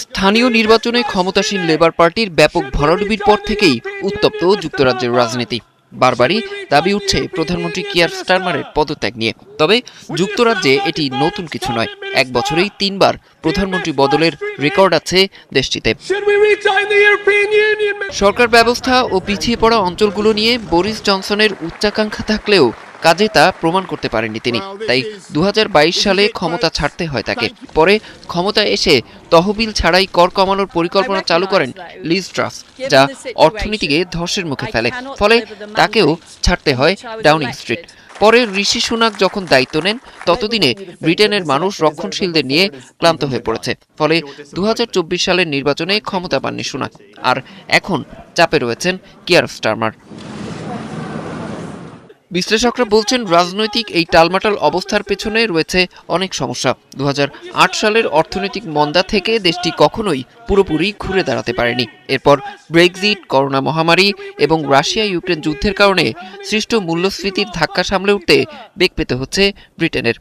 স্থানীয় নির্বাচনে ক্ষমতাসীন লেবার পার্টির ব্যাপক ভরাডুবির পর থেকেই উত্তপ্ত যুক্তরাজ্যের রাজনীতি। বারবারই দাবি উঠছে প্রধানমন্ত্রী কিয়ার স্টারমারের পদত্যাগ নিয়ে। তবে যুক্তরাজ্যে এটি নতুন কিছু নয়। এক বছরেই 3 বার প্রধানমন্ত্রী বদলের রেকর্ড আছে দেশটিতে। সরকার ব্যবস্থা ও পিছিয়ে পড়া অঞ্চলগুলো নিয়ে বরিস জনসনের উচ্চাকাঙ্ক্ষা থাকলেও কাজে তা প্রমাণ করতে পারেননি তিনি। তাই 2022 সালে ক্ষমতা ছাড়তে হয় তাকে। পরে ক্ষমতায় এসে তহবিল ছাড়াই কর কমানোর পরিকল্পনা চালু করেন লিজ ট্রাস, যা অর্থনীতিকে ধসের মুখে ফেলে। ফলে তাকেও ছাড়তে হয় ডাউনিং স্ট্রিট। পরে ঋষি সুনাক যখন দায়িত্ব নেন, ততদিনে ব্রিটেনের মানুষ রক্ষণশীলদের নিয়ে ক্লান্ত হয়ে পড়েছে। ফলে 2024 সালের নির্বাচনে ক্ষমতা পাননি সুনাক, আর এখন চাপে রয়েছেন কিয়ার স্টারমার। বিশ্লেষকরা বলছেন, রাজনৈতিক এই টালমাটাল অবস্থার পেছনে রয়েছে অনেক সমস্যা। 2008 সালের অর্থনৈতিক মন্দা থেকে দেশটি কখনোই পুরোপুরি ঘুরে দাঁড়াতে পারেনি। এরপর ব্রেক্সিট, করোনা মহামারী এবং রাশিয়া ইউক্রেন যুদ্ধের কারণে সৃষ্ট মূল্যস্ফীতির ধাক্কা সামলে উঠতে বেগ পেতে হচ্ছে ব্রিটেনের।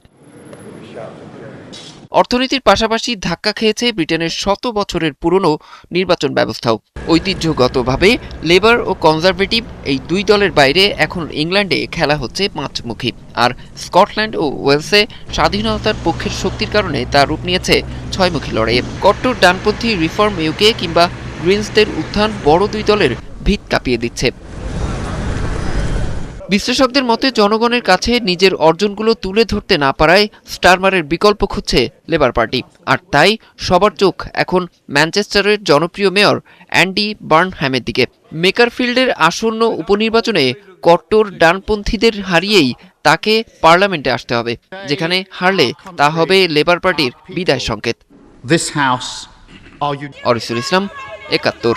অর্থনীতির পাশাপাশি ধাক্কা খেয়েছে ব্রিটেনের 100 বছরের পুরনো নির্বাচন ব্যবস্থাও। ঐতিহ্যগতভাবে লেবার ও কনজারভেটিভ এই দুই দলের বাইরে এখন ইংল্যান্ডে খেলা হচ্ছে পাঁচমুখী, আর স্কটল্যান্ড ও ওয়েলসে স্বাধীনতার পক্ষের শক্তির কারণে তা রূপ নিয়েছে ছয়মুখী লড়াইয়ে। কট্টর ডানপন্থী রিফর্ম ইউকে কিংবা গ্রিনসদের উত্থান বড় দুই দলের ভিত কাঁপিয়ে দিচ্ছে। বিশ্লেষকদের মতে, জনগণের কাছে নিজের অর্জনগুলো তুলে ধরতে না পারায় স্টারমারের বিকল্প খুঁজছে লেবার পার্টি। আর তাই সবার চোখ এখন ম্যানচেস্টারের জনপ্রিয় মেয়র অ্যান্ডি বার্নহ্যামের দিকে। মেকারফিল্ডের আসন্ন উপনির্বাচনে কট্টর ডানপন্থীদের হারিয়েই তাকে পার্লামেন্টে আসতে হবে, যেখানে হারলে তা হবে লেবার পার্টির বিদায় সংকেত। অরিসুল ইসলাম, ৭১।